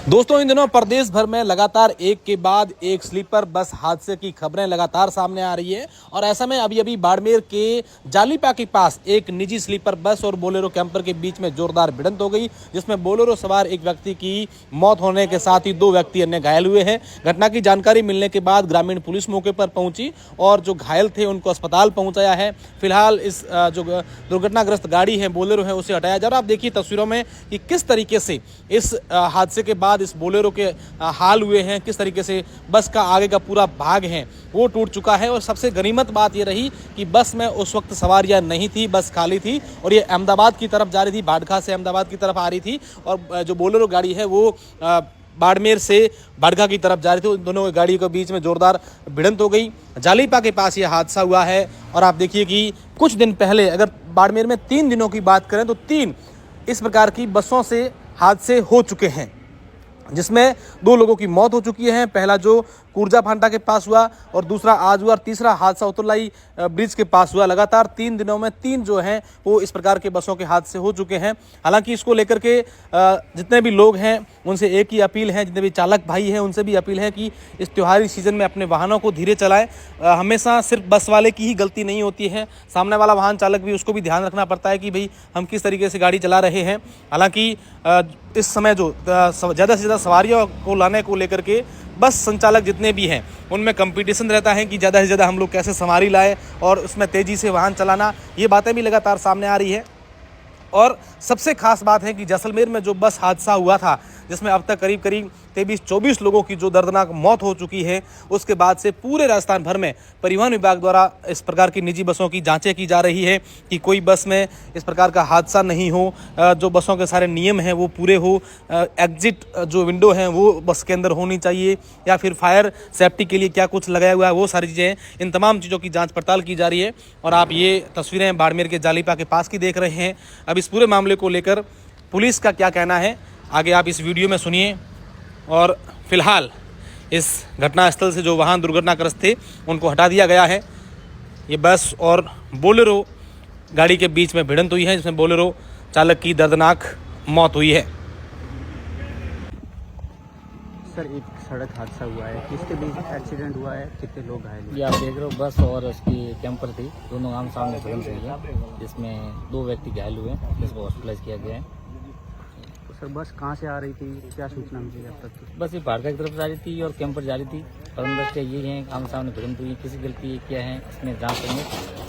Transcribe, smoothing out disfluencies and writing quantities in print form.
दोस्तों, इन दिनों प्रदेश भर में लगातार एक के बाद एक स्लीपर बस हादसे की खबरें लगातार सामने आ रही है। और ऐसा में अभी बाड़मेर के जालीपा के पास एक निजी स्लीपर बस और बोलेरो कैंपर के बीच में जोरदार भिड़ंत हो गई, जिसमें बोलेरो सवार एक व्यक्ति की मौत होने के साथ ही 2 व्यक्ति अन्य घायल हुए हैं। घटना की जानकारी मिलने के बाद ग्रामीण पुलिस मौके पर पहुंची और जो घायल थे उनको अस्पताल पहुंचाया है। फिलहाल इस जो दुर्घटनाग्रस्त गाड़ी है, बोलेरो है, उसे हटाया जा रहा है। आप देखिए तस्वीरों में कि किस तरीके से इस हादसे के बाद इस बोलेरो के हाल हुए हैं, किस तरीके से बस का आगे का पूरा भाग है वो टूट चुका है। और सबसे गनीमत बात ये रही कि बस में उस वक्त सवारियां नहीं थी, बस खाली थी और ये अहमदाबाद की तरफ जा रही थी, बाड़खा से अहमदाबाद की तरफ आ रही थी। और जो बोलेरो गाड़ी है वो बाड़मेर से बाड़खा की तरफ जा रही थी। उन दोनों गाड़ियों के बीच में जोरदार भिड़ंत हो गई। जालीपा के पास ये हादसा हुआ है। और आप देखिए कि कुछ दिन पहले अगर बाड़मेर में 3 दिनों की बात करें तो 3 इस प्रकार की बसों से हादसे हो चुके हैं, जिसमें 2 लोगों की मौत हो चुकी है। पहला जो कुर्जा फांटा के पास हुआ और दूसरा आज हुआ और तीसरा हादसा उतरलाई ब्रिज के पास हुआ। लगातार 3 दिनों में 3 जो हैं वो इस प्रकार के बसों के हादसे हो चुके हैं। हालांकि इसको लेकर के जितने भी लोग हैं उनसे एक ही अपील है, जितने भी चालक भाई हैं उनसे भी अपील है कि इस त्योहारी सीजन में अपने वाहनों को धीरे चलाएं। हमेशा सिर्फ बस वाले की ही गलती नहीं होती है, सामने वाला वाहन चालक भी, उसको भी ध्यान रखना पड़ता है कि भाई हम किस तरीके से गाड़ी चला रहे हैं। हालांकि इस समय जो ज़्यादा से ज़्यादा सवारियों को लाने को लेकर के बस संचालक जितने भी हैं उनमें कंपटीशन रहता है कि ज़्यादा से ज़्यादा हम लोग कैसे सवारी लाएं और उसमें तेज़ी से वाहन चलाना, ये बातें भी लगातार सामने आ रही है। और सबसे खास बात है कि जैसलमेर में जो बस हादसा हुआ था, जिसमें अब तक करीब 23-24 लोगों की जो दर्दनाक मौत हो चुकी है, उसके बाद से पूरे राजस्थान भर में परिवहन विभाग द्वारा इस प्रकार की निजी बसों की जांचें की जा रही है कि कोई बस में इस प्रकार का हादसा नहीं हो, जो बसों के सारे नियम हैं वो पूरे हो, एग्जिट जो विंडो हैं वो बस के अंदर होनी चाहिए, या फिर फायर सेफ्टी के लिए क्या कुछ लगाया हुआ है, वो सारी चीज़ें, इन तमाम चीज़ों की जाँच पड़ताल की जा रही है। और आप ये तस्वीरें बाड़मेर के जालीपा के पास की देख रहे हैं। अब इस पूरे मामले को लेकर पुलिस का क्या कहना है, आगे आप इस वीडियो में सुनिए। और फिलहाल इस घटनास्थल से जो वाहन दुर्घटनाग्रस्त थे उनको हटा दिया गया है। ये बस और बोलेरो गाड़ी के बीच में भिड़ंत हुई है, जिसमें बोलेरो चालक की दर्दनाक मौत हुई है। सर, एक सड़क हादसा हुआ है, किसके बीच एक्सीडेंट हुआ है, कितने लोग घायल हुए? ये आप देख रहे हो, बस और उसकी कैंपर थी, दोनों आम सामने भिड़ंत हुई है, जिसमें 2 व्यक्ति घायल हुए हैं, जिसको हॉस्पिटलाइज किया गया है। तो सर, बस कहाँ से आ रही थी, क्या सूचना मिली अब तक? बस ये बाड़का की तरफ जा रही थी और कैंपर जा रही थी। परम दृष्टया ये हैं आम सामने भिड़ंत हुई, किसी गलती क्या है इसमें जांच करेंगे।